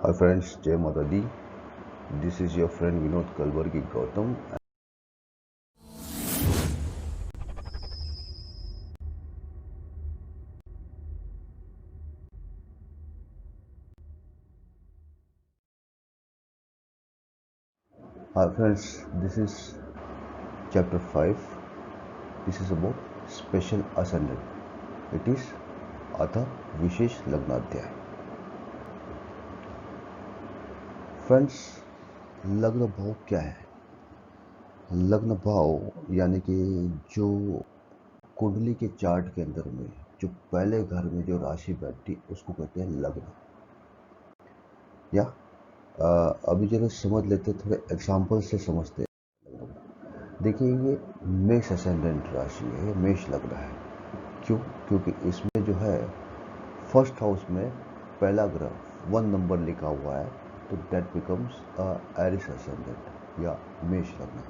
Hi friends, Jai Mata Di. This is your friend Vinod Kalburgi Gautam. Hi friends, this is chapter 5. This is about special ascendant. It is अतः विशेष लग्नाध्याय. Friends, लग्न भाव क्या है? लग्न भाव यानी कि जो कुंडली के चार्ट के अंदर में जो पहले घर में जो राशि बैठती उसको कहते हैं लग्न. या अभी जरा समझ लेते, थोड़े एग्जाम्पल से समझते हैं. देखिए, ये मेष असेंडेंट राशि है, ये मेष लग्न है. क्यों? क्योंकि इसमें जो है फर्स्ट हाउस में पहला ग्रह 1 नंबर लिखा हुआ है, तो दैट बिकम्स एरिस असेंडेंट या मेष लग्न.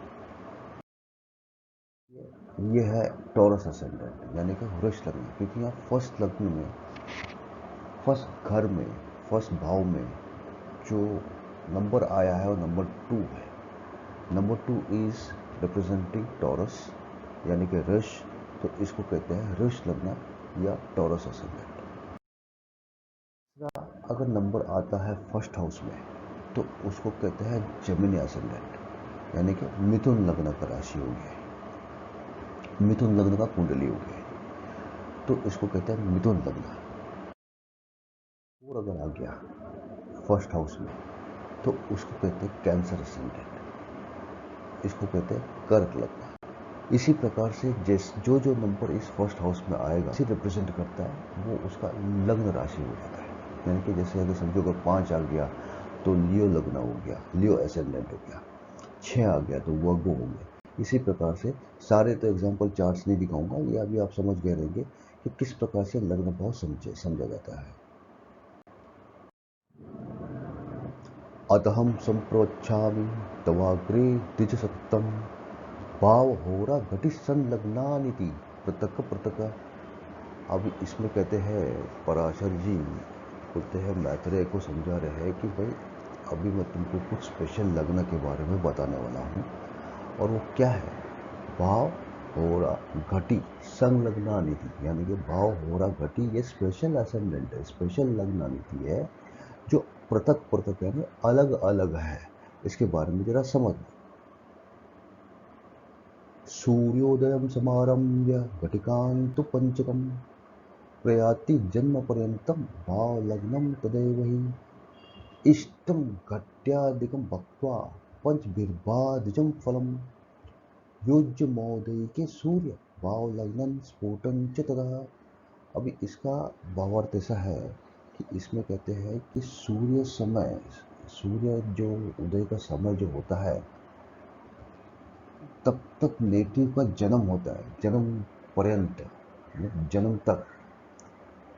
ये है टॉरस असेंडेंट यानी कि वृष लग्न, क्योंकि यहाँ फर्स्ट लग्न में, फर्स्ट घर में, फर्स्ट भाव में जो नंबर आया है वो नंबर 2 है. नंबर 2 इज रिप्रेजेंटिंग टॉरस यानी कि वृष, तो इसको कहते हैं वृष लग्न या टॉरस असेंडेंट. अगर नंबर आता है फर्स्ट हाउस में तो उसको कहते हैं जेमिनी असेंडेंट यानी कि मिथुन लग्न का राशि हो गया, मिथुन लग्न का कुंडली हो गया, तो इसको कहते हैं मिथुन लग्न. और अगर आ गया फर्स्ट हाउस में तो उसको कहते हैं कैंसर असेंडेंट, इसको कहते हैं कर्क लग्न. इसी प्रकार से जो जो नंबर इस फर्स्ट हाउस में आएगा इसे रिप्रेजेंट करता है, वो उसका लग्न राशि हो जाता है. यानी कि जैसे अगर समझो अगर 5 आ गया तो लियो लग्न हो गया, लियो एसेंडेंट हो गया. 6 आ गया तो वर्गो हो गया. इसी प्रकार से सारे तो एग्जाम्पल चार्ट्स नहीं दिखाऊंगा, ये अभी आप समझ गए रहेंगे कि किस प्रकार से लग्न भाव समझा जाता है. अतहम संप्रोच्छामि तवाग्रे द्विजसत्तम भाव होरा घटि संलग्नानिति पृथक पृथक. अब इसमें कहते हैं पराशर जी बोलते हैं, मैत्रेय को समझा रहे हैं कि भाई अभी मैं तुमको कुछ स्पेशल लग्न के बारे में बताने वाला हूँ, और वो क्या है? भाव होरा घटी संलग्नानिति यानी कि भाव होरा घटी ये स्पेशल असेंडेंट है, स्पेशल लग्नानिति है जो पृथक पृथक यानी अलग अलग है. इसके बारे में जरा समझ. सूर्योदयम समारम्य घटिकांतु पंचकम प्रयाति जन्म पर्यंतम भाव लग्नम तदेव ही इष्टम घट्यादिकम भक्त्वा पंचभिर्बाधिजम फलम योज्य महोदय के सूर्य भाव लग्नन स्फोटन च तदा. अभी इसका भावार्थ ऐसा है कि इसमें कहते हैं कि सूर्य समय, सूर्य जो उदय का समय जो होता है तब तक नेटिव का जन्म होता है, जन्म पर्यंत, जन्म तक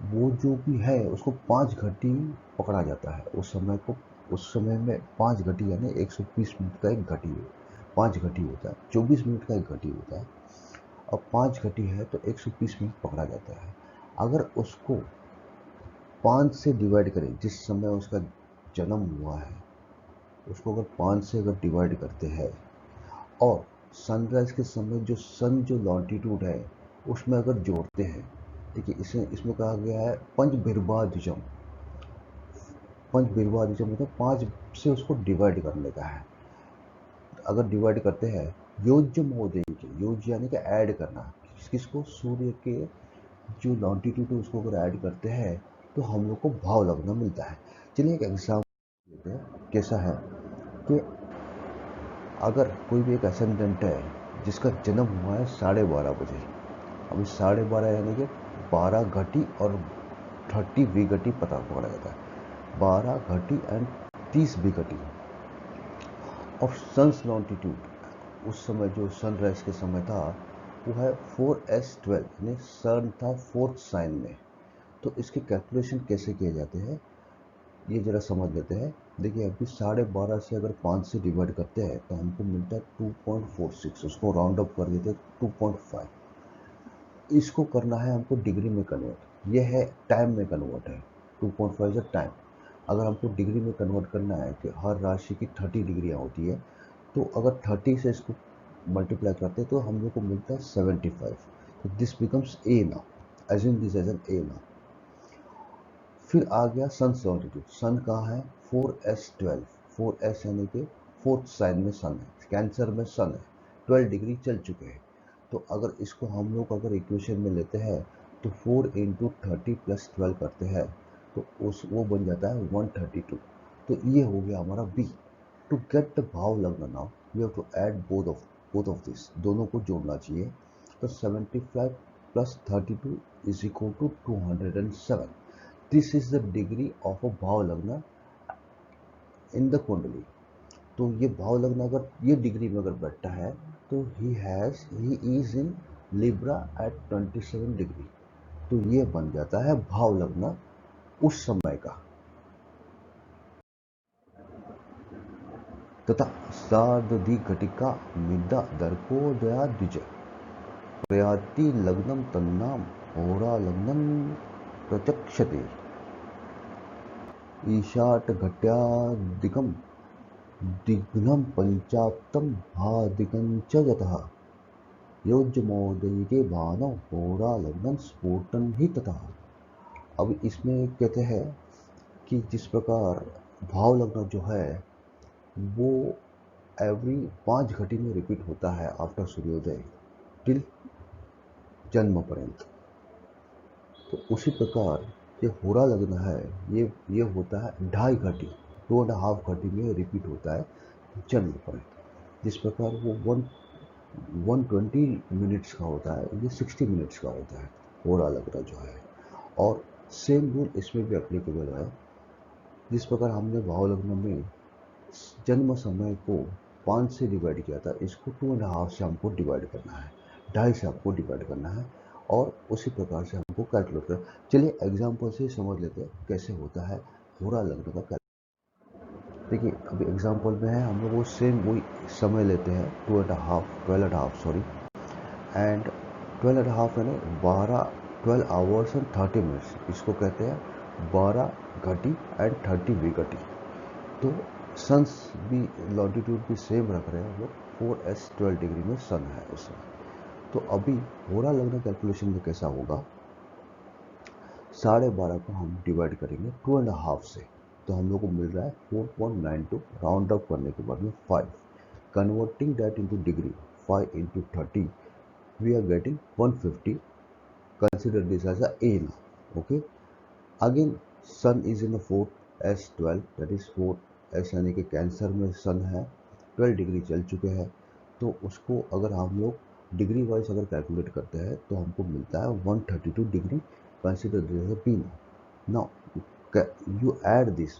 वो जो भी है उसको 5 घटी पकड़ा जाता है. उस समय को, उस समय में 5 घटी यानी 120 मिनट का एक घटी है, 5 घटी होता है, 24 मिनट का एक घटी होता है. अब 5 घटी है तो 120 मिनट पकड़ा जाता है. अगर उसको 5 से डिवाइड करें, जिस समय उसका जन्म हुआ है उसको अगर 5 से अगर डिवाइड करते हैं और सनराइज के समय जो सन जो लॉन्टिट्यूड है उसमें अगर जोड़ते हैं, देखिए इसमें कहा गया है पंचभिर्बाधिजम. पंचभिर्बाधिजम मतलब 5 से उसको डिवाइड करने का है. अगर डिवाइड करते हैं योज्य महोदय के, योज्य यानी कि ऐड करना, किसको? सूर्य के जो लॉन्टिट्यूड है उसको अगर ऐड करते हैं तो हम लोग को भाव लगना मिलता है. चलिए एक एग्जाम्पल लेते हैं. कैसा है कि अगर कोई भी एक असेंडेंट है जिसका जन्म हुआ है 12:30 बजे, अभी 12:30 यानी कि 12 घटी और 30 विघटी पता पकड़ा जाता है, 12 घटी एंड 30 विघटी ऑफ सन्स लॉन्टिट्यूड. उस समय जो सनराइज के समय था वो है 4s12 यानी सन था 4th साइन में. तो इसके कैलकुलेशन कैसे किए जाते हैं ये जरा समझ लेते हैं. देखिए अभी 12:30 से अगर 5 से डिवाइड करते हैं तो हमको मिलता है 2.46, उसको राउंड अप कर देते हैं 2.5. इसको करना है हमको डिग्री में कन्वर्ट, ये है टाइम में कन्वर्ट है. 2.5 इज टाइम. अगर हमको डिग्री में कन्वर्ट करना है कि हर राशि की 30 डिग्रियाँ होती है, तो अगर 30 से इसको मल्टीप्लाई करते हैं तो हम लोग को मिलता है 75। तो this becomes A now, assume this as an A now. फिर आ गया सन लॉन्टिट्यूड। सन कहाँ है? 4s12। 4s यानी कि फोर्थ साइन में सन है, कैंसर में सन है, 12 डिग्री चल चुके हैं। तो अगर इसको हम लोग अगर इक्वेशन में लेते हैं तो 4 इंटू 30 प्लस 12 करते हैं तो वो बन जाता है 132। तो ये हो गया हमारा बी। टू गेट द भाव लग्न now we have to add both of this, दोनों को जोड़ना चाहिए। तो 75 plus 32 is equal to 207। This is the degree of a भाव लग्न इन द कुंडली। तो ये भाव लग्न अगर ये डिग्री में अगर बैठता है तो he is in Libra at 27 degree. तो ये बन जाता है भाव लग्न उस समय का। तथा सार्धधि घटिका मिद्दा दर्पोदया द्विज प्रयाति लग्नम तन्नाम होरा लग्नम प्रचक्षते ईशाट घट्यादिकम दिग्नम पंचाप्तम भादिकं च यतः योज्यमोदयिके बाणो होरा लग्नं स्फोटन ही तथा। अब इसमें कहते हैं कि जिस प्रकार भाव लग्न जो है वो एवरी 5 घटी में रिपीट होता है आफ्टर सूर्योदय टिल जन्म पर्यंत। तो उसी प्रकार ये होरा लग्न है, ये होता है 2.5 घटी, 2.5 घटी में रिपीट होता है जन्म पर्यंत। जिस प्रकार वो 120 मिनट्स का होता है, ये 60 मिनट्स का होता है होरा लग्न जो है। और सेम रूल इसमें भी एप्लीकेबल है। जिस प्रकार हमने भाव लग्न में जन्म समय को 5 से डिवाइड किया था, इसको 2.5 से हमको डिवाइड करना है, 2.5 से हमको डिवाइड करना है और उसी प्रकार से हमको कैलकुलेट करना। चलिए एग्जाम्पल से समझ लेते हैं कैसे होता है होरा लग्न का कैलकुलेट। देखिए अभी एग्जाम्पल में है, हम लोग वो सेम वही समय लेते हैं 12.5 सॉरी, एंड 12.5 यानी 12 आवर्स एंड 30 मिनट्स, इसको कहते हैं 12 घटी एंड 30 विघटी। तो सन्स भी लॉन्टिट्यूड भी सेम रख रहे हैं हम लोग, 4s12 डिग्री में सन है उसमें। तो अभी होरा लग्न कैलकुलेशन में कैसा होगा, 12.5 को हम डिवाइड करेंगे 2.5 से, तो हम लोग को मिल रहा है 4.92, राउंड अप करने के बाद में 5, converting that into degree 5 into 30 we are getting 150। Consider this as a A now, okay. Again sun is in the 4s12, that is 4s यानी कि कैंसर में सन है, 12 डिग्री चल चुके हैं। तो उसको अगर हम लोग डिग्री वाइज अगर कैलकुलेट करते हैं तो हमको मिलता है 132 degree. Consider this as a B now you add this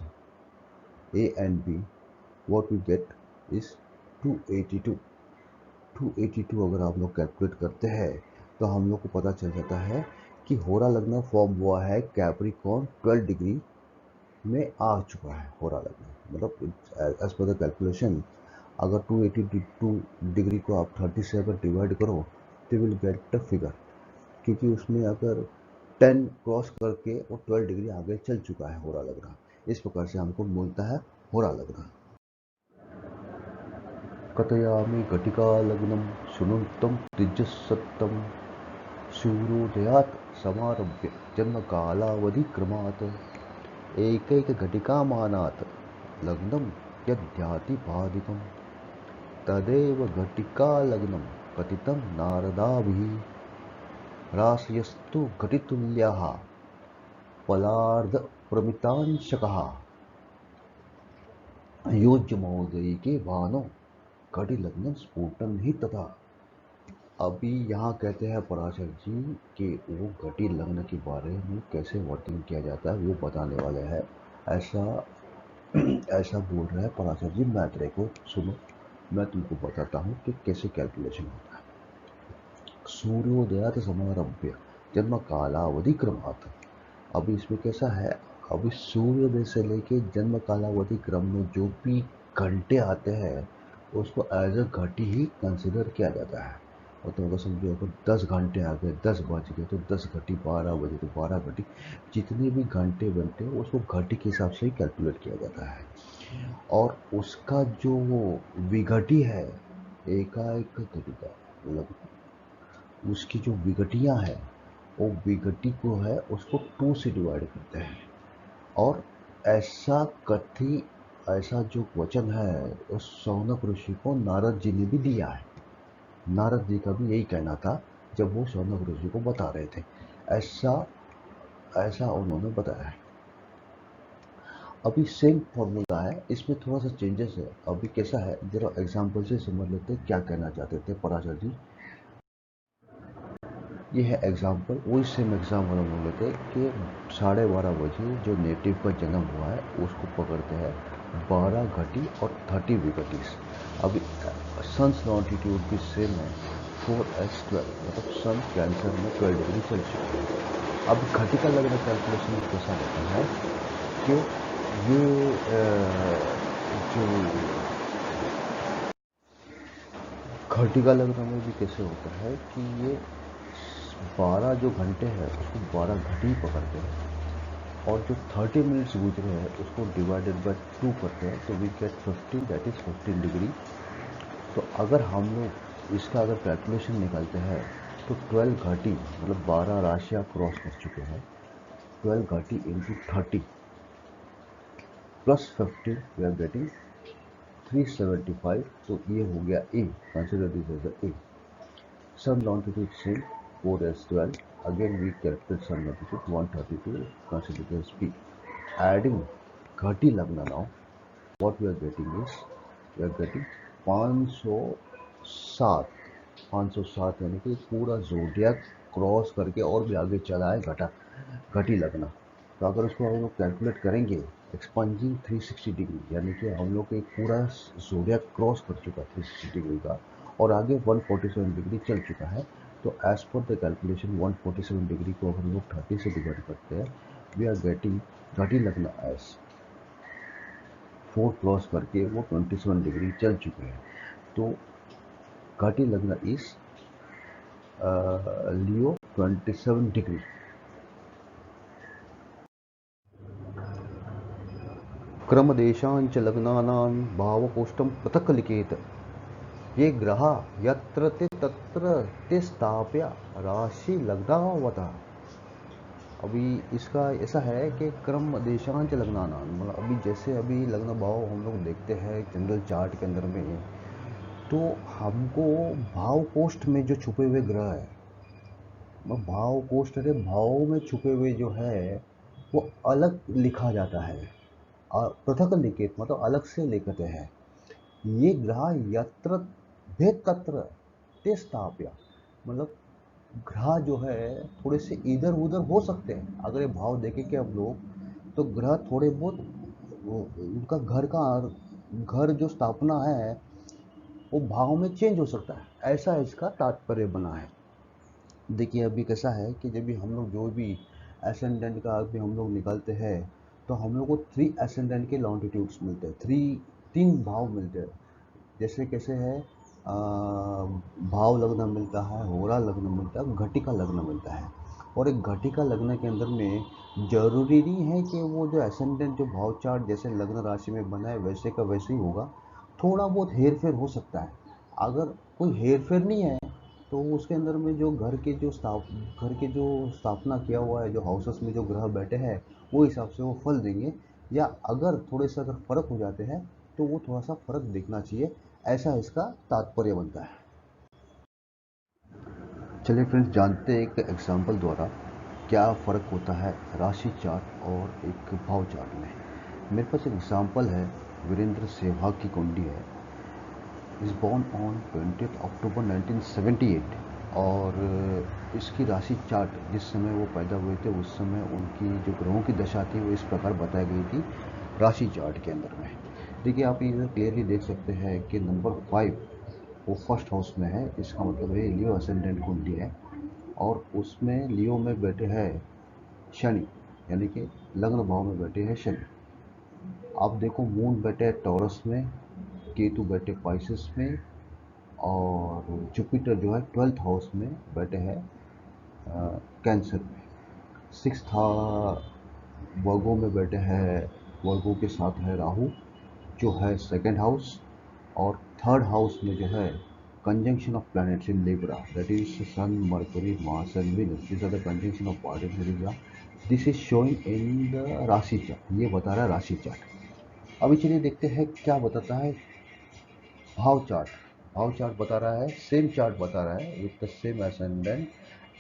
A and B, what we get is 282। 282 अगर आप लोग कैलकुलेट करते हैं तो हम लोग को पता चल जाता है कि होरा लग्न फॉर्म हुआ है कैप्रिकॉर्न 12 डिग्री में आ चुका है होरा लग्न। मतलब एज पर द कैलकुलेशन अगर 282 डिग्री को आप 30 से अगर डिवाइड करो तो विल गेट द फिगर, क्योंकि उसमें अगर 10 क्रॉस करके वो 12 डिग्री आगे चल चुका है होरा लग्न। इस प्रकार से हमको मिलता है होरा लग्न। कथयामि घटिका लग्नम सुनुतम तिजसत्तम सूर्योदयात् समारभ्य जन्म कालावधि क्रमात् एकैक घटिकामानात् लग्नं यद्याति बाधिकं तदेव घटिका लग्नं कथितं नारदाभिः राशयस्तु घटितुल्याः फलार्ध प्रमितांशकः योज्यमहोदयिके भानो घटि लग्नं स्फुटन ही तथा। अभी यहाँ कहते हैं पराशर जी कि वो घटी लग्न के बारे में कैसे वर्तन किया जाता है वो बताने वाले हैं। ऐसा ऐसा बोल रहा है पराशर जी, मैत्रेय को सुनो, मैं तुमको बताता हूँ कि कैसे कैलकुलेशन होता है। सूर्योदयात समारभ्य जन्म कालावधि क्रमात्। अभी इसमें कैसा है, अभी सूर्योदय से लेके जन्म कालावधि क्रम में जो भी घंटे आते हैं उसको एज अ घटी ही कंसिडर किया जाता है। और तो अगर समझो अगर 10 घंटे आ गए, 10 बज गए तो 10 घटी 12 बजे तो 12 घटी, जितने भी घंटे बनते हैं उसको घटी के हिसाब से ही कैलकुलेट किया जाता है। और उसका जो विघटी है एकाएक घटी का, मतलब उसकी जो विघटियाँ हैं वो विघटी को है उसको 2 से डिवाइड करते हैं। और ऐसा कथी ऐसा जो वचन है उस शौनक ऋषि को नारद जी ने भी दिया है। नारद जी का भी यही कहना था जब वो शौनक ऋषि को बता रहे थे, ऐसा ऐसा उन्होंने बताया है। अभी सेम फॉर्मूला है, इसमें थोड़ा सा चेंजेस है। अभी कैसा है जरा एग्जाम्पल से समझ लेते हैं क्या कहना चाहते थे पराशर जी। ये है एग्जाम्पल, वही सेम एग्जाम्पल हम लोग लेते हैं कि 12:30 बजे जो नेटिव का जन्म हुआ है उसको पकड़ते हैं 12 घटी और 30 विकटीज। अभी सन्स लॉन्टिट्यूड भी सेम है 4s12, मतलब सन कैंसर में 12 डिग्री चल चुकी है। अब घटी का लगना कैलकुलेशन कैसा होता है कि ये जो घटी का लगना में भी कैसे होता है कि ये 12 जो घंटे हैं उसको 12 घटी ही पकड़ते हैं, और जो 30 मिनट्स गुजरे हैं उसको डिवाइडेड बाय 2 करते हैं तो we get 15, that is 15 degree. तो अगर हम लोग इसका अगर कैलकुलेशन निकालते हैं तो 12 घटी मतलब 12 राशियाँ क्रॉस कर चुके हैं, 12 घटी into 30 plus 15 we are getting 375। तो ये हो गया A, consider this as A. Some longitude same 4s12. Again we calculate some longitude 132, consider it as P. Adding Ghati Lagna now, what we are getting is we are getting 507। 507 यानी कि पूरा zodiac cross करके और भी आगे चला है घटा घटी लगना। तो अगर उसको हम लोग कैलकुलेट करेंगे एक्सपंजिंग 360 डिग्री, यानी कि हम लोग एक पूरा जोडियक क्रॉस कर चुका 360 डिग्री का और आगे 147 डिग्री चल चुका है। तो as per the calculation 147 degree को हम लोग 30 से डिवाइड करते हैं, वी आर गेटिंग घटी लगना एज 4 क्रॉस करके वो 27 डिग्री चल चुके हैं। तो घटी लगना इज लियो 27 डिग्री। क्रमदेशांच लग्नानां भावकोष्ठं पृथक् लिखेत, ये ग्रहा यत्र ते तत्र ते स्थाप्य राशि लग्नावता। अभी इसका ऐसा है कि क्रम देशांच लग्नाना, मतलब अभी जैसे अभी लग्न भाव हम लोग देखते हैं जनरल चार्ट के अंदर में, तो हमको भाव कोष्ठ में जो छुपे हुए ग्रह है, भाव कोष्ठ के भाव में छुपे हुए जो है वो अलग लिखा जाता है, और पृथक लिखित मतलब अलग से लिखते हैं। ये ग्रह यत्र भेद तत्र ते स्थाप्य, मतलब ग्रह जो है थोड़े से इधर उधर हो सकते हैं। अगर ये भाव देखें कि हम लोग तो ग्रह थोड़े बहुत उनका घर जो स्थापना है वो भाव में चेंज हो सकता है, ऐसा इसका तात्पर्य बना है। देखिए अभी कैसा है कि जब भी हम लोग जो भी एसेंडेंट का अभी हम लोग निकालते हैं तो हम लोग को 3 एसेंडेंट के लॉन्टिट्यूड्स मिलते हैं, 3 भाव मिलते हैं। जैसे कैसे है भाव लग्न मिलता है, होरा लग्न मिलता है, घटिका लग्न मिलता है। और एक घटिका लग्न के अंदर में जरूरी नहीं है कि वो जो एसेंडेंट जो भाव चार्ट जैसे लग्न राशि में बना है वैसे का वैसे ही होगा, थोड़ा बहुत हेर फेर हो सकता है। अगर कोई हेर फेर नहीं है तो उसके अंदर में जो घर के जो स्थापना किया हुआ है, जो हाउसेस में जो ग्रह बैठे हैं वो हिसाब से वो फल देंगे। या अगर थोड़े से अगर फर्क हो जाते हैं तो वो थोड़ा सा फर्क देखना चाहिए, ऐसा इसका तात्पर्य बनता है। चलिए फ्रेंड्स जानते हैं एक एग्जाम्पल द्वारा क्या फ़र्क होता है राशि चार्ट और एक भाव चार्ट में। मेरे पास एक एग्जाम्पल है, वीरेंद्र सहवाग की कुंडली है, इज़ बॉर्न ऑन 20 अक्टूबर 1978। और इसकी राशि चार्ट जिस समय वो पैदा हुए थे उस समय उनकी जो ग्रहों की दशा थी वो इस प्रकार बताई गई थी राशि चार्ट के अंदर में। देखिए आप इधर क्लियरली देख सकते हैं कि नंबर 5 वो फर्स्ट हाउस में है, इसका मतलब है लियो असेंडेंट कुंडली है। और उसमें लियो में बैठे हैं शनि, यानी कि लग्न भाव में बैठे हैं शनि। आप देखो मून बैठे टॉरस में, केतु बैठे पाइसेस में, और जुपिटर जो है 12th हाउस में बैठे हैं कैंसर में। 6th वर्गो में बैठे हैं, वर्गो के साथ है राहु जो है 2nd हाउस, और 3rd हाउस में जो है conjunction of planets in Libra, that is Sun, Mercury, Mars and Venus. These are the conjunction of planets in Libra. This is showing in the राशि चार्ट, ये बता रहा है राशि चार्ट। अभी चलिए देखते हैं क्या बताता है भाव चार्ट। भाव चार्ट बता रहा है, सेम चार्ट बता रहा है विथ द सेम एसेंडेंट,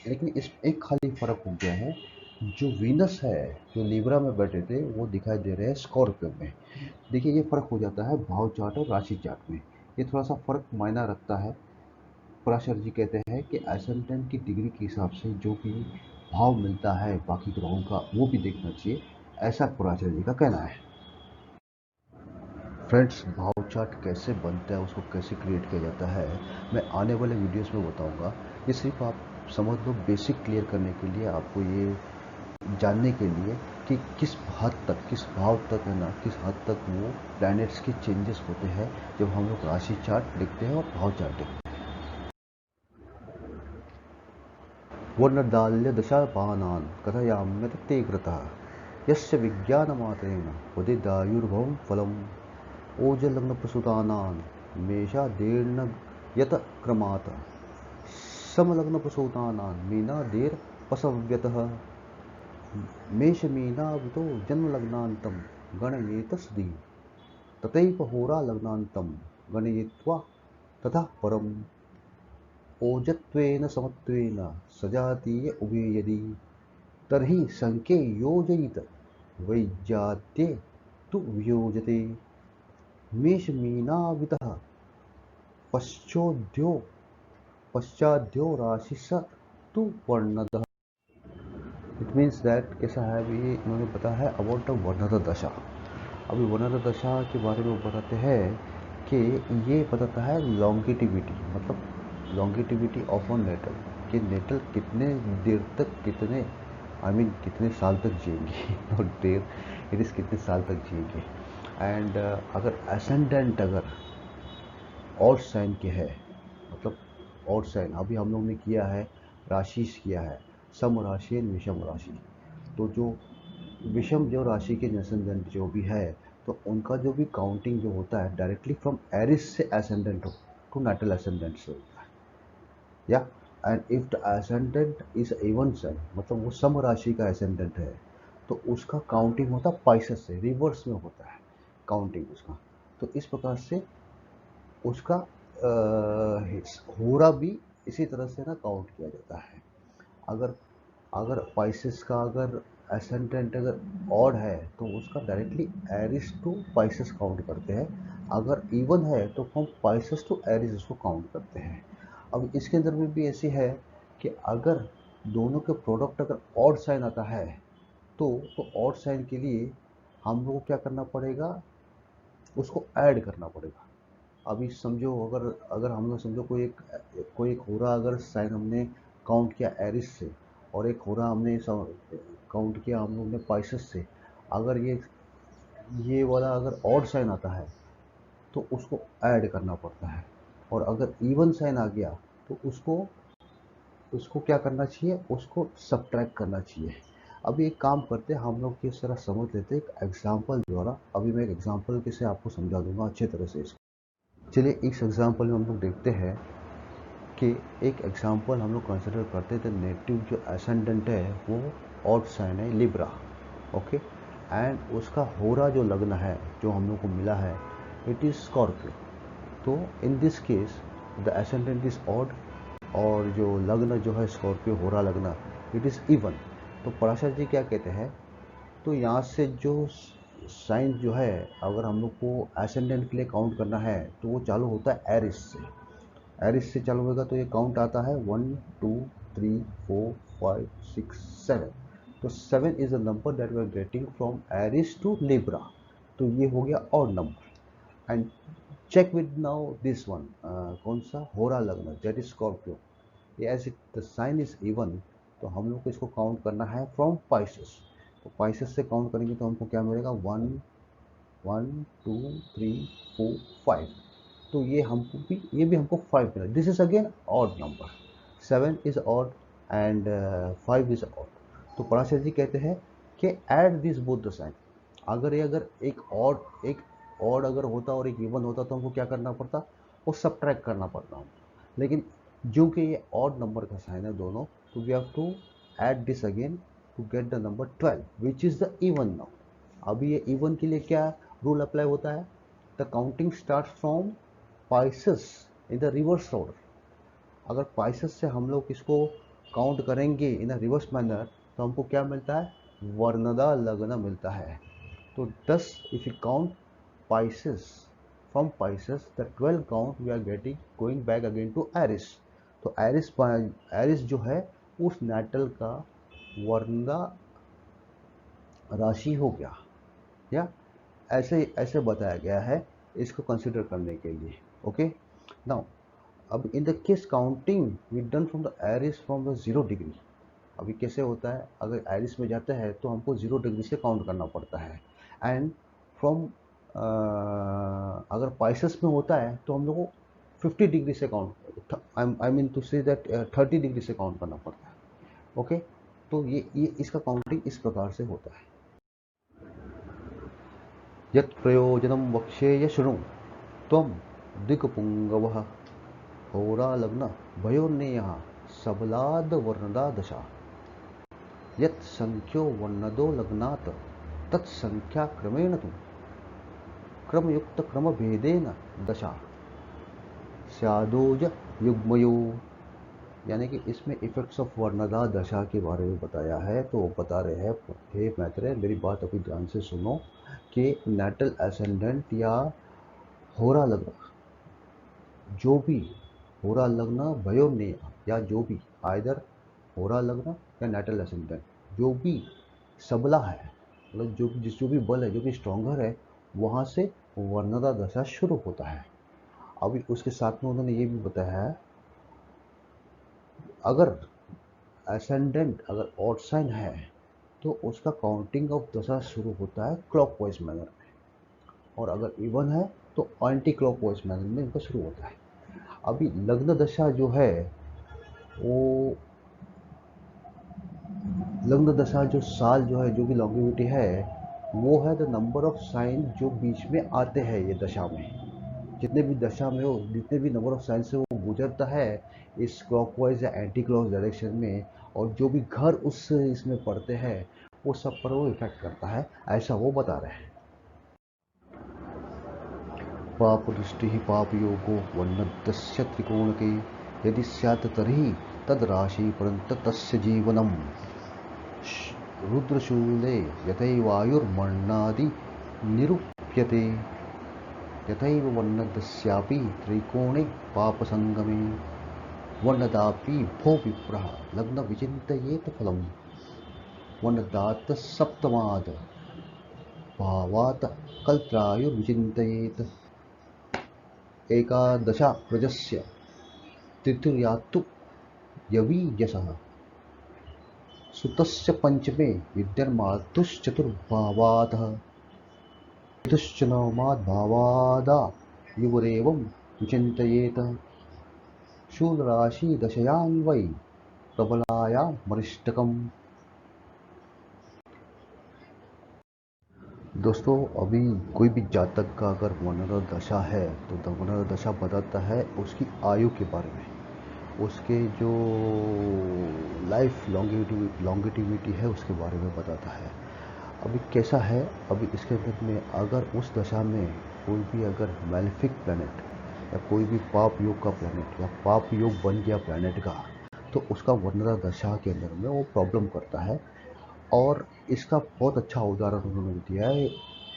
लेकिन इस एक खाली फर्क हो गया है। जो वीनस है जो लिब्रा में बैठे थे वो दिखाई दे रहे हैं स्कॉर्पियो में। देखिए ये फर्क हो जाता है भाव चार्ट और राशि चार्ट में, ये थोड़ा सा फर्क मायना रखता है। पराशर जी कहते हैं कि एसेंडेंट की डिग्री के हिसाब से जो भी भाव मिलता है बाकी ग्रहों का वो भी देखना चाहिए, ऐसा पराशर जी का कहना है। फ्रेंड्स, भाव चार्ट कैसे बनता है, उसको कैसे क्रिएट किया जाता है, मैं आने वाले वीडियोस में बताऊंगा। ये सिर्फ आप समझ लो, बेसिक क्लियर करने के लिए, आपको ये जानने के लिए कि किस हद तक, किस भाव तक है ना, किस हद तक वो प्लैनेट्स के चेंजेस होते हैं जब हम लोग राशि चार्ट लिखते हैं और भाव चार्ट लिखते हैं। वर्णदाल्य दशापानान् कथयाम्यत ते कृतः यस्य विज्ञानमात्रेण वदेदायुर्भवं फलम् ओजलग्नप्रसूतानां मेषादेर्न यत क्रमात् समलग्नप्रसूतानां मीनादेर्पसव्यतः मेषमीनावृतो जन्मलग्नान्तं गणयेत सुधी तथैव होरालग्नान्तं गणयित्वा ततः परम् ओजत्वेन समत्वेन सजातीय उभे यदि तर्हि संख्ये योजयित वैजात्ये तु वियोजते मेषमीनावितः पश्चाद्यो राशिस तु वर्णदः। इट मीन्स दैट कैसा है, अभी इन्होंने बताया है अबाउट द वर्णद दशा। अभी वर्णद दशा के बारे में बताते हैं कि ये बताता है लॉन्गिटिविटी, मतलब लॉन्गिटिविटी ऑफ अ नेटल, कि नेटल कितने देर तक, कितने कितने साल तक जिएंगे और देर इट इज़ कितने साल तक जिएंगे। एंड अगर एसेंडेंट अगर और साइन के है, मतलब और साइन अभी हम लोग ने किया है, राशि किया है सम राशि विषम राशि, तो जो विषम जो राशि के एसेंडेंट जो भी है, तो उनका जो भी काउंटिंग जो होता है डायरेक्टली फ्रॉम एरिस से एसेंडेंट टू नाटल एसेंडेंट से होता है। या and if the ascendant is even sign, मतलब वो सम राशि का एसेंडेंट है, तो उसका काउंटिंग होता है पाइसेस से, रिवर्स में होता है काउंटिंग उसका। तो इस प्रकार से उसका होरा भी इसी तरह से ना काउंट किया जाता है। अगर अगर पाइसेस का अगर एसेंडेंट अगर ऑड है तो उसका directly Aries to Pisces count करते हैं, अगर इवन है तो हम पाइसेस टू एरिस उसको काउंट करते हैं। अब इसके अंदर में भी ऐसी है कि अगर दोनों के प्रोडक्ट अगर ऑड साइन आता है तो ऑड साइन के लिए हम लोग को क्या करना पड़ेगा, उसको ऐड करना पड़ेगा। अभी समझो अगर अगर हम लोग समझो कोई एक होरा अगर साइन हमने काउंट किया एरिस से, और एक होरा हमने काउंट किया हम लोग ने पाइसेस से, अगर ये वाला अगर ऑड साइन आता है तो उसको ऐड करना पड़ता है, और अगर इवन साइन आ गया तो उसको उसको क्या करना चाहिए, उसको सब्ट्रैक्ट करना चाहिए। अभी एक काम करते हैं, हम लोग किस तरह समझ लेते हैं एक एग्जाम्पल द्वारा। अभी मैं एक एग्जाम्पल के से आपको समझा दूंगा अच्छे तरह से इसको। चलिए इस एग्जाम्पल में हम लोग देखते हैं कि एक एग्जाम्पल हम लोग कंसिडर करते थे, नेटिव जो एसेंडेंट है वो ऑड साइन है लिब्रा, ओके, एंड उसका होरा जो लग्न है जो हम लोग को मिला है इट इज़ स्कॉर्पियो। तो in this case the ascendant is odd और जो लग्न जो है स्कॉर्पियो होरा लग्न इट इज़ इवन। तो पराशर जी क्या कहते हैं, तो यहाँ से जो साइन जो है अगर हम लोग को एसेंडेंट के लिए काउंट करना है तो वो चालू होता है एरिस से। एरिस से चालू होगा तो ये काउंट आता है 1 2 3 4 5 6 7। तो 7 is the number that we are getting from Aries to Libra, तो ये हो गया odd number. And check with now this one, कौन सा, होरा लग्न दैट इज स्कॉर्पियो, ये as it the sign is even, तो हम लोग को इसको काउंट करना है फ्रॉम पाइसेस। तो पाइसेस से काउंट करेंगे तो हमको क्या मिलेगा, 1 1 2 3 4 5। तो ये भी हमको 5 मिला। This is again odd number, 7 is odd and 5 is odd. तो पराशर जी कहते हैं कि add this both the sign. अगर एक ऑड अगर होता और एक इवन होता तो हमको क्या करना पड़ता, वो सब्ट्रैक्ट करना पड़ता। लेकिन जो कि ये ऑड नंबर का साइन है दोनों, तो we have to add this again to get the number 12 which is the even now. अभी ये इवन के लिए क्या रूल अप्लाई होता है, the counting start from Pisces in the reverse order. अगर पाइसेस से हम लोग इसको काउंट करेंगे इन अ रिवर्स मैनर तो हमको क्या मिलता है, वर्णदा लग्न मिलता है। तो 10 if you count Pisces, from Pisces the 12 count we are getting going back again to Aries। तो एरिस जो है उस नाटल का वर्णदा राशि हो गया, या ऐसे ऐसे बताया गया है इसको कंसिडर करने के लिए। ओके, नाउ अब in the case counting we done from the Aries from the 0 degree. अभी कैसे होता है, अगर एरिस में जाते हैं तो हमको 0 डिग्री से काउंट करना पड़ता है, एंड फ्रॉम अगर पाइसेस में होता है तो हम लोग को 50 डिग्री से काउंट, आई मीन टू से दैट 30 डिग्री से काउंट करना पड़ता है। ओके, तो ये इसका काउंटिंग इस प्रकार से होता है। यत् प्रयोजनम वक्ष्येय शृणु त्वं दिक्पुंगवः होरा लग्न भयोर्नेयः सबलाद वर्णदा दशा। यत् संख्यो वर्णदो लग्नात् तत्संख्या क्रमेण तु क्रमयुक्त क्रम भेदेन दशा स्यादोज युग्मयो। यानी कि इसमें इफेक्ट्स ऑफ वर्णदा दशा के बारे में बताया है। तो वो बता रहे हैं, हे मैत्रेय मेरी बात अभी ध्यान से सुनो, कि नेटल एसेंडेंट या होरा लग्न, जो भी होरा लग्न भयो ने, या जो भी आइदर होरा लग्न या नेटल एसेंडेंट जो भी सबला है, मतलब जो भी बल है, जो भी स्ट्रॉन्गर है, वहाँ से वर्णदा दशा शुरू होता है। अभी उसके साथ में उन्होंने ये भी बताया है, अगर एसेंडेंट अगर ऑड साइन है तो उसका काउंटिंग ऑफ दशा शुरू होता है क्लॉकवाइज मैनर में, और अगर इवन है तो एंटी क्लॉकवाइज मैनर में इनका शुरू होता है। अभी लग्न दशा जो है, वो लग्न दशा जो साल जो है, जो भी लॉन्गिविटी है, वो है द नंबर ऑफ साइन जो बीच में आते हैं ये दशा में। जितने भी दशा में हो, जितने भी नंबर ऑफ साइन से वो गुजरता है इस क्लॉकवाइज या एंटी क्लॉक डायरेक्शन में, और जो भी घर उस इसमें पड़ते हैं वो सब पर वो इफेक्ट करता है, ऐसा वो बता रहे हैं। पाप दृष्टि ही पाप योगो वन्नदस्य त्रिकोणके यदि स्यात् तर्हि तद राशि परंत तस्य जीवनम। रुद्रशूले यथैवायुर्मरणादि निरूप्यते यथैव वर्णदस्यापि त्रिकोणे पापसंगमे वर्णदापि भो विप्रः लग्न विचिन्तयेत फलम् वर्णदात् सप्तमाद भावात् कल्त्रायुर्विचिन्तयेत। एकादशा प्रजस्य तृतीयात्तु यवीयसः सुतस्य पंचमे विद्यन्मातुश्चतुर्भावातः चतुश्च नवमाद्भावादा युवरेवं विचिन्तयेत। शूलराशि दशयां वै प्रबलायां मरिष्टकम्। दोस्तों, अभी कोई भी जातक का अगर वर्णदा दशा है तो वर्णदा दशा बताता है उसकी आयु के बारे में, उसके जो लाइफ लॉन्गिटिविटी है उसके बारे में बताता है। अभी कैसा है, अभी इसके अंदर में अगर उस दशा में कोई भी अगर मैलेफिक प्लैनेट या कोई भी पाप योग का प्लैनेट या पाप योग बन गया प्लैनेट का, तो उसका वर्णदा दशा के अंदर में वो प्रॉब्लम करता है। और इसका बहुत अच्छा उदाहरण उन्होंने दिया है,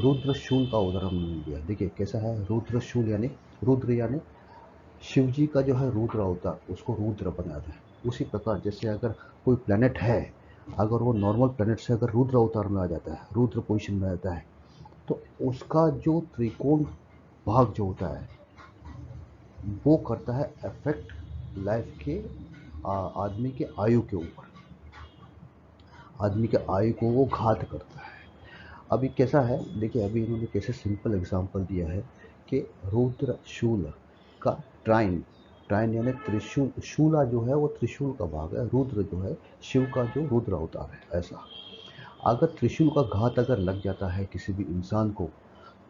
रुद्रशूल का उदाहरण उन्होंने दिया। देखिए कैसा है, रुद्रशूल यानी रुद्र यानी शिव जी का जो है रुद्र अवतार, उसको रुद्र बनाया है। उसी प्रकार जैसे अगर कोई प्लैनेट है, अगर वो नॉर्मल प्लैनेट से अगर रुद्र अवतार में आ जाता है, रुद्र पोजिशन में आता है, तो उसका जो त्रिकोण भाग जो होता है वो करता है अफेक्ट लाइफ के आदमी के आयु के ऊपर, आदमी के आयु को वो घात करता है। अभी कैसा है देखिए, अभी इन्होंने कैसे सिंपल एग्जांपल दिया है कि रुद्र शूल उसका ट्राइन, ट्राइन यानी त्रिशूल, शूला जो है वो त्रिशूल का भाग है, रुद्र जो है शिव का जो रुद्र अवतार है। ऐसा अगर त्रिशूल का घात अगर लग जाता है किसी भी इंसान को,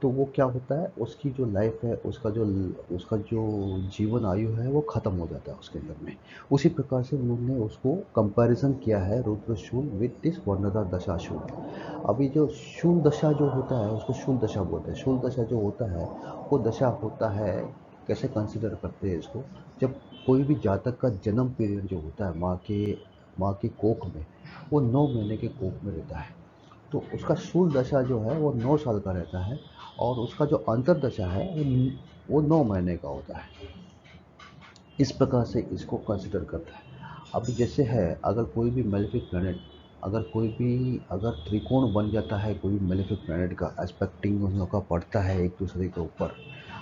तो वो क्या होता है, उसकी जो लाइफ है, उसका जो जीवन आयु है वो ख़त्म हो जाता है उसके अंदर में। उसी प्रकार से उन्होंने उसको कंपैरिजन किया है रुद्रशूल विद दिस वर्णदा दशाशूल। अभी जो शूल दशा जो होता है उसको शूल दशा बोलते हैं। शूल दशा जो होता है वो दशा होता है, कैसे कंसिडर करते हैं इसको, जब कोई भी जातक का जन्म पीरियड जो होता है माँ की कोख में, वो 9 महीने के कोख में रहता है, तो उसका शूल दशा जो है वो 9 साल का रहता है, और उसका जो अंतर्दशा है वो 9 महीने का होता है। इस प्रकार से इसको कंसिडर करता है। अभी जैसे है, अगर कोई भी मेलेफिक प्लैनेट, अगर त्रिकोण बन जाता है, कोई भी मेलेफिक प्लैनेट का एस्पेक्टिंग उन लोग का पड़ता है एक दूसरे के ऊपर,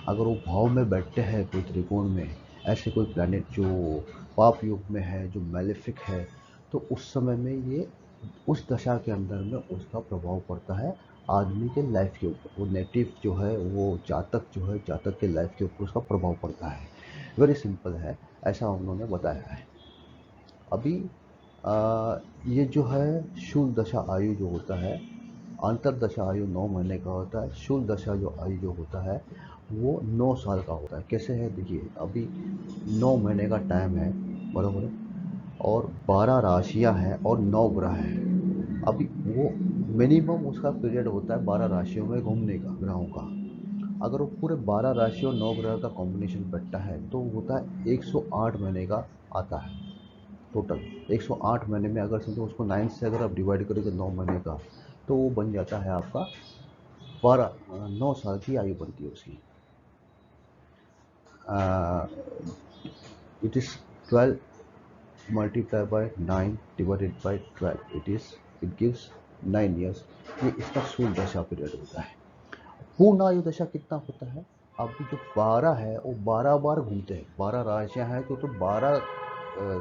अगर वो भाव में बैठते हैं कोई त्रिकोण में, ऐसे कोई प्लैनेट जो पाप युग में है, जो मेलेफिक है, तो उस समय में ये उस दशा के अंदर में उसका प्रभाव पड़ता है आदमी के लाइफ के ऊपर। वो नेटिव जो है, वो जातक के लाइफ के ऊपर उसका प्रभाव पड़ता है। वेरी सिंपल है, ऐसा उन्होंने बताया है। अभी ये जो है शूल दशा आयु जो होता है, अंतर्दशा आयु 9 महीने का होता है, शूल दशा जो आयु जो होता है वो 9 साल का होता है। कैसे है देखिए, अभी 9 महीने का टाइम है, बराबर है, और 12 राशियां हैं और 9 ग्रह हैं। अभी वो मिनिमम उसका पीरियड होता है 12 राशियों में घूमने का, ग्रहों का। अगर वो पूरे 12 राशियों 9 ग्रह का कॉम्बिनेशन बैठता है तो होता है 108 महीने का आता है टोटल। 108 महीने में अगर समझो उसको 9 से अगर आप डिवाइड करेंगे 9 महीने का, तो वो बन जाता है आपका 9 साल की आयु बनती है उसकी। It is 12 multiply by 9 divided by 12, it gives 9 years. ये इसका शूल दशा पीरियड होता है। पूर्ण आयु दशा कितना होता है? अभी जो 12 है वो 12 बार घूमते हैं, 12 राशियां हैं तो 12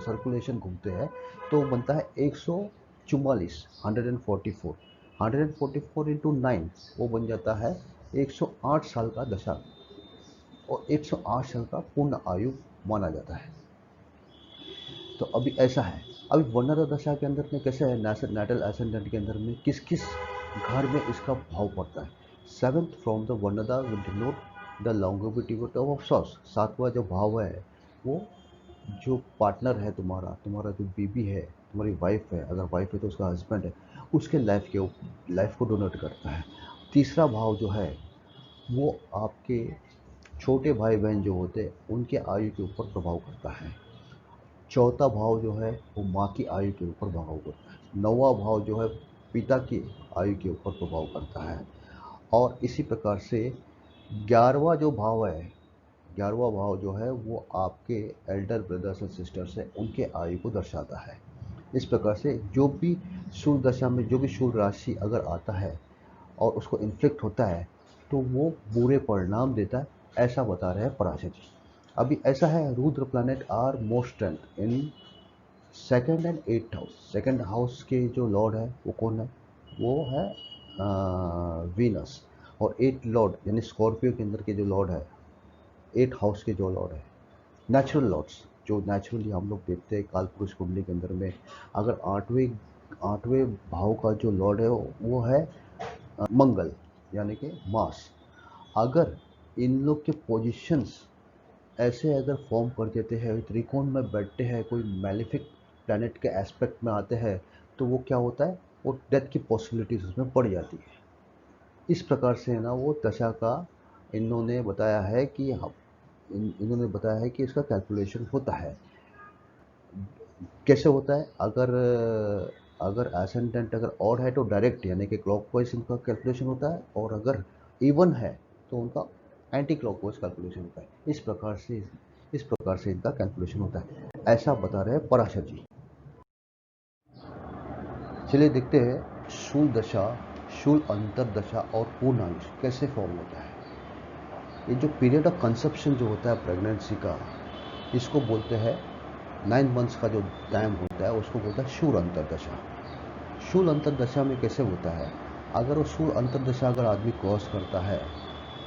सर्कुलेशन घूमते हैं, तो बनता है 144, 144, 144 इंटू 9, वो बन जाता है 108 साल का दशा, और 108 साल का पूर्ण आयु माना जाता है। तो अभी ऐसा है। अभी वर्णदा दशा के अंदर में कैसे है, नाटल एसेंडेंट के अंदर में किस किस घर में इसका भाव पड़ता है। Seventh from the Varnada will denote the longevity of सॉस। सातवां जो भाव है वो जो पार्टनर है, तुम्हारा जो बीबी है, तुम्हारी वाइफ है, अगर वाइफ है तो उसका हस्बैंड है, उसके लाइफ को डोनेट करता है। तीसरा भाव जो है वो आपके छोटे भाई बहन जो होते हैं उनके आयु के ऊपर प्रभाव करता है। चौथा भाव जो है वो माँ की आयु के ऊपर प्रभाव करता है। नौवां भाव जो है पिता की आयु के ऊपर प्रभाव करता है। और इसी प्रकार से 11वां जो भाव है, 11वां भाव जो है वो आपके एल्डर ब्रदर्स एंड सिस्टर्स हैं, उनके आयु को दर्शाता है। इस प्रकार से जो भी शूल दशा में जो भी शूल राशि अगर आता है और उसको इन्फ्लिक्ट होता है तो वो बुरे परिणाम देता है, ऐसा बता रहे हैं पराशर जी। अभी ऐसा है, Rudra planet are more strength in second and eighth house. Second house के जो लॉर्ड है वो कौन है, वो है वीनस। और एट लॉर्ड यानी स्कॉर्पियो के अंदर के जो लॉर्ड है, एट हाउस के जो लॉर्ड है, नेचुरल लॉर्ड्स जो नेचुरली हम लोग देखते हैं काल पुरुष कुंडली के अंदर में, अगर आठवें भाव का जो लॉर्ड है वो है मंगल यानी कि मास। अगर इन लोग के पोजीशंस ऐसे अगर फॉर्म कर देते हैं, त्रिकोण में बैठते हैं, कोई मैलिफिक प्लैनेट के एस्पेक्ट में आते हैं, तो वो क्या होता है, वो डेथ की पॉसिबिलिटीज उसमें बढ़ जाती है। इस प्रकार से है ना वो दशा का इन्होंने बताया है कि इन्होंने बताया है कि इसका कैलकुलेशन होता है। कैसे होता है, अगर एसेंडेंट अगर ऑड है तो डायरेक्ट यानी कि क्लॉकवाइज इनका कैलकुलेशन होता है, और अगर इवन है तो उनका एंटी क्लॉकवाइज कैलकुलेशन होता है। इस प्रकार से इनका कैलकुलेशन होता है, ऐसा बता रहे हैं पराशर जी। चलिए देखते हैं शूल दशा, शूल अंतर्दशा और पूर्ण आयुष कैसे फॉर्म होता है। ये जो पीरियड ऑफ कंसेप्शन जो होता है प्रेगनेंसी का, इसको बोलते हैं 9 मंथ्स का जो टाइम होता है उसको बोलता है शूल अंतर्दशा। शूल अंतर्दशा में कैसे होता है, अगर वो शूल अंतर्दशा अगर आदमी क्रॉस करता है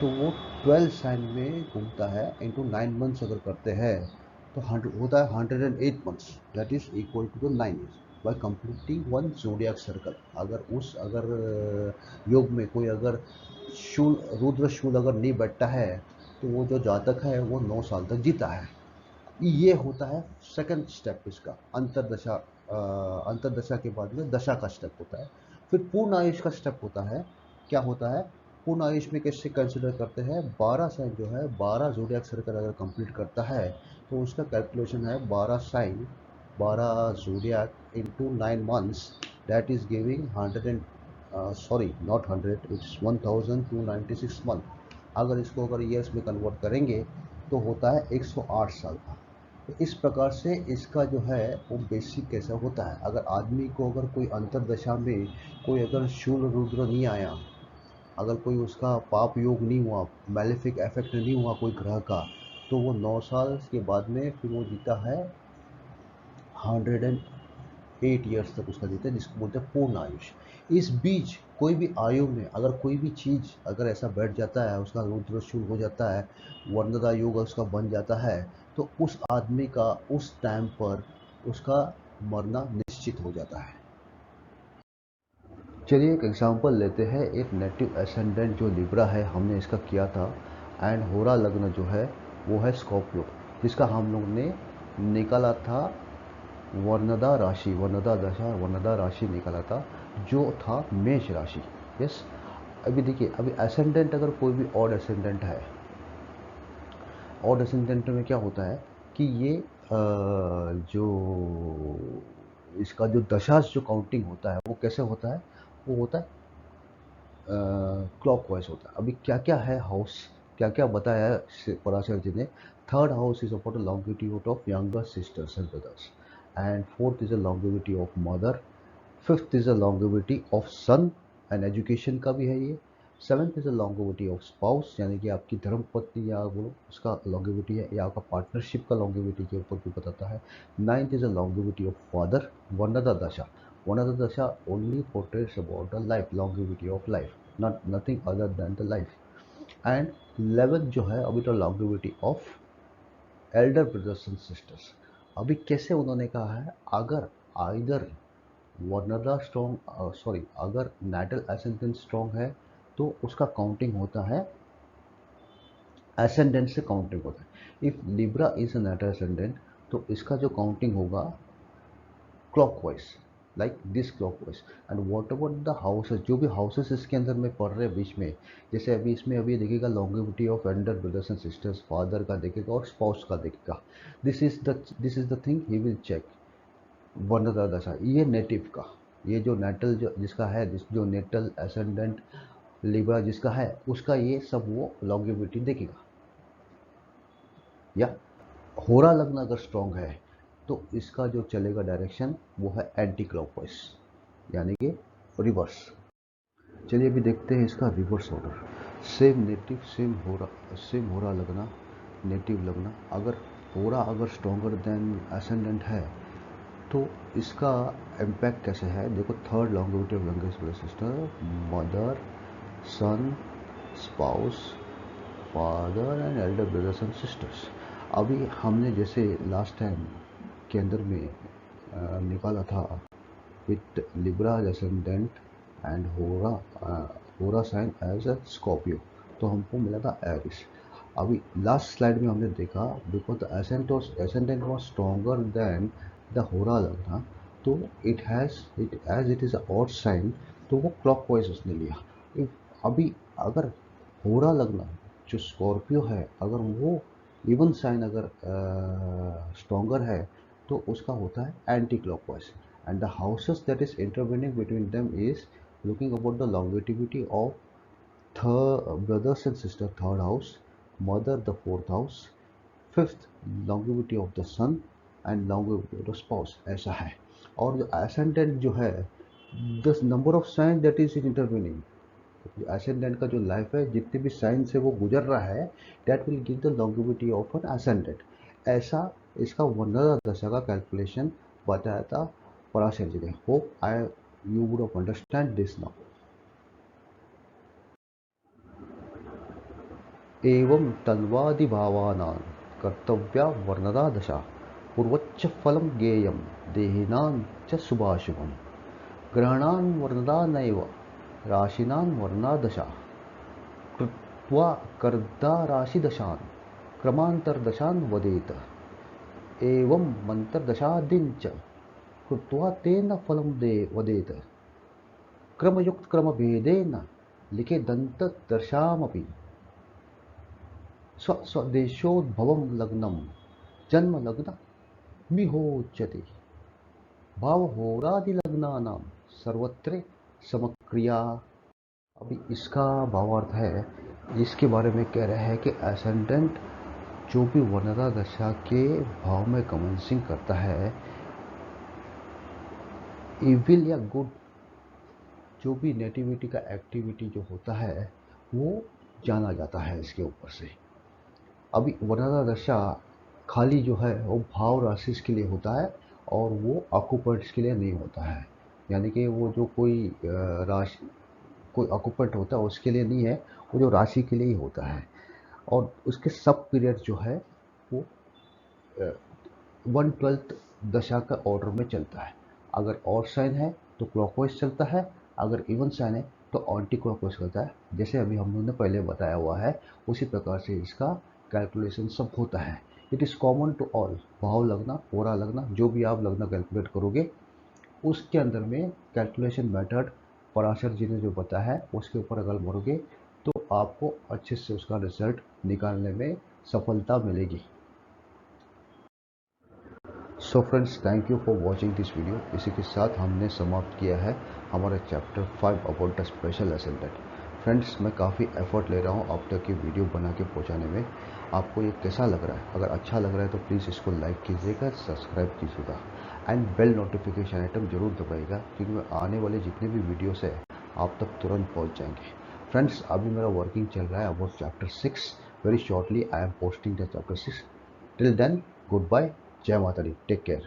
तो वो 12 साइन में घूमता है इंटू 9 मंथ्स अगर करते हैं तो 100 होता है 108 months, that is equal to the 9 years by completing one zodiac circle. अगर योग में कोई अगर शूल रुद्र शूल अगर नहीं बैठता है तो वो जो जातक है वो 9 साल तक जीता है। ये होता है सेकंड स्टेप इसका, अंतरदशा। अंतरदशा के बाद में दशा का स्टेप होता है। फिर पूर्ण आयुष का स्टेप होता है। क्या होता है पूर्ण आयुष में? कैसे कंसिडर करते हैं? 12 साइन जो है 12 जोडियाक सर्कल अगर कंप्लीट करता है तो उसका कैलकुलेशन है 12 sign 12 zodiac into 9 months, that is giving 100 and sorry not 100, it's 1296 month. अगर इसको अगर ईयर्स में कन्वर्ट करेंगे तो होता है 108 साल का। तो इस प्रकार से इसका जो है वो बेसिक कैसा होता है। अगर आदमी को अगर कोई अंतरदशा में कोई अगर शूल रुद्र नहीं आया, अगर कोई उसका पाप योग नहीं हुआ, मैलेफिक इफेक्ट नहीं हुआ कोई ग्रह का, तो वो 9 साल के बाद में फिर वो जीता है 108 ईयर्स तक उसका जीता है, जिसको बोलते हैं पूर्ण आयुष। इस बीच कोई भी आयु में अगर कोई भी चीज अगर ऐसा बैठ जाता है, उसका रुद्र शूल हो जाता है, वर्णदा योग उसका बन जाता है, तो उस आदमी का उस टाइम पर उसका मरना निश्चित हो जाता है। चलिए एक एग्जांपल लेते हैं। एक नेटिव एसेंडेंट जो लिब्रा है हमने इसका किया था, एंड होरा लग्न जो है वो है स्कॉर्पियो, जिसका हम लोग ने निकाला था वर्णदा राशि, वर्णदा दशा वर्णदा राशि निकाला था जो था मेष राशि। यस। अभी देखिए, अभी एसेंडेंट अगर कोई भी ऑड एसेंडेंट है, ऑड एसेंडेंट में क्या होता है कि ये जो इसका जो दशा जो काउंटिंग होता है वो कैसे होता है, वो होता है क्लॉकवाइज होता है। अभी क्या क्या है हाउस, क्या क्या बताया है पराशर जी ने। Third house is about longitude of younger sisters and brothers, and fourth is a longevity of mother, fifth is a longevity of son and education का भी है ये। Seventh is a longevity of spouse, यानी कि आपकी धर्म पत्नी या बोलो उसका लॉन्गिविटी है, या आपका पार्टनरशिप का लॉन्गिविटी के ऊपर भी बताता है। Ninth is a longevity of father, Varnada dasha. Varnada dasha only portrays about the life, longevity of life, not nothing other than the life. And 11th जो है अभी तो longevity of elder brothers and sisters. अभी कैसे उन्होंने कहा है, अगर आइदर वर्नदा स्ट्रॉन्ग सॉरी अगर नाटल एसेंडेंट स्ट्रॉन्ग है तो उसका काउंटिंग होता है एसेंडेंट से काउंटिंग होता है। If Libra is a natal ascendant तो इसका जो काउंटिंग होगा clockwise, like this clockwise. And what about the houses, जो भी हाउसेस इसके अंदर में पढ़ रहे हैं बीच में, जैसे अभी इसमें अभी देखिएगा longevity of elder brothers and sisters, father का देखेगा और स्पाउस का देखेगा। This is the thing he will check. Varnada dasha ये नेटिव का, ये जो नेटल जो जिसका है जो नेटल एसेंडेंट लिब्रा जिसका है उसका ये सब वो लॉन्गिविटी देखेगा। या होरा लग्न अगर स्ट्रॉन्ग है तो इसका जो चलेगा डायरेक्शन वो है एंटी क्लॉकवाइज, यानी कि रिवर्स। चलिए अभी देखते हैं इसका reverse order. Same native same होरा लगना, नेटिव लगना। अगर होरा अगर स्ट्रॉन्गर देन एसेंडेंट है तो इसका इम्पैक्ट कैसे है देखो। Third longevity of youngest brother sister, mother, son, spouse, father and elder brothers and sisters. अभी हमने जैसे लास्ट टाइम के अंदर में निकाला था विथ लिब्रा एसेंडेंट एंड होरा साइन एज अ स्कॉर्पियो, तो हमको मिला था एरिस। अभी लास्ट स्लाइड में हमने देखा because the ascendant was stronger than the होरा लग्ना, तो it is a odd sign, तो वो क्लॉकवाइज उसने लिया। अभी अगर होरा लगना जो स्कॉर्पियो है अगर वो इवन साइन अगर स्ट्रॉन्गर है तो उसका होता है anti clockwise. And the houses that is intervening between them is looking about the longevity of third brothers and sister third house, mother the fourth house, fifth longevity of the son and longevity of the spouse, ऐसा है। और जो ascendant जो है the number of signs that is intervening, ascendant का जो life है जितने भी साइन से वो गुजर रहा है that will give the longevity of an ascendant. ऐसा इसका वर्णदा दशा का कैलकुलेशन बताया था पराशर जी ने। Hope I you would understand this now. एवं तन्वादिभावानां कर्तव्या वर्णदा दशा पूर्वच्च फलं ज्ञेयं देहिनां च शुभाशुभम् ग्रहणान् वर्णदा नैव राशिनां वर्णदा दशा कृत्वा कर्दा राशिदशान् क्रमान्तरदशान् वदेत एवं मन्त्रदशादिञ्च कृत्वा तेन फलं वदेत क्रमयुक्तक्रमभेदेन लिखेदन्तदशामपि स्वदेशोद्भवं लग्नं जन्मलग्नमिहोच्यते भावहोरादिलग्नानां सर्वत्र समक्रिया। अभी इसका भावार्थ है, इसके बारे में कह रहे हैं कि एसेंडेंट जो भी वर्णता दशा के भाव में कमेंसिंग करता है, इविल या गुड जो भी नेटिविटी का एक्टिविटी जो होता है वो जाना जाता है इसके ऊपर से। अभी वर्णता दशा खाली जो है वो भाव राशि के लिए होता है और वो ऑक्यूपेंट्स के लिए नहीं होता है, यानी कि वो जो कोई राशि कोई ऑक्यूपेंट होता है उसके लिए नहीं है, वो जो राशि के लिए ही होता है। और उसके सब पीरियड जो है वो 1/12 दशा का ऑर्डर में चलता है। अगर ऑड साइन है तो क्लॉकवाइज चलता है, अगर इवन साइन है तो एंटी क्लॉकवाइज चलता है। जैसे अभी हम लोगों ने पहले बताया हुआ है उसी प्रकार से इसका कैलकुलेशन सब होता है। It is common to all, भाव लगना, ओरा लगना, जो भी आप लगना कैलकुलेट करोगे उसके अंदर में कैलकुलेशन मेथड पराशर जी ने जो बताया है उसके ऊपर अगर बढ़ोगे तो आपको अच्छे से उसका रिजल्ट निकालने में सफलता मिलेगी। So friends, thank you for watching this video. इसी के साथ हमने समाप्त किया है हमारा chapter 5 about the special ascendant. Friends, मैं काफ़ी एफर्ट ले रहा हूँ आप तक ये वीडियो बना के पहुँचाने में। आपको ये कैसा लग रहा है? अगर अच्छा लग रहा है तो प्लीज़ इसको लाइक कीजिएगा, सब्सक्राइब कीजिएगा एंड बेल नोटिफिकेशन आइटम जरूर दबाइएगा, क्योंकि आने वाले जितने भी वीडियोस है आप तक तुरंत पहुँच जाएंगे। फ्रेंड्स, अभी मेरा वर्किंग चल रहा है about chapter 6। Very shortly I am posting the chapter 6। Till then, good bye, जय माता दी, टेक केयर।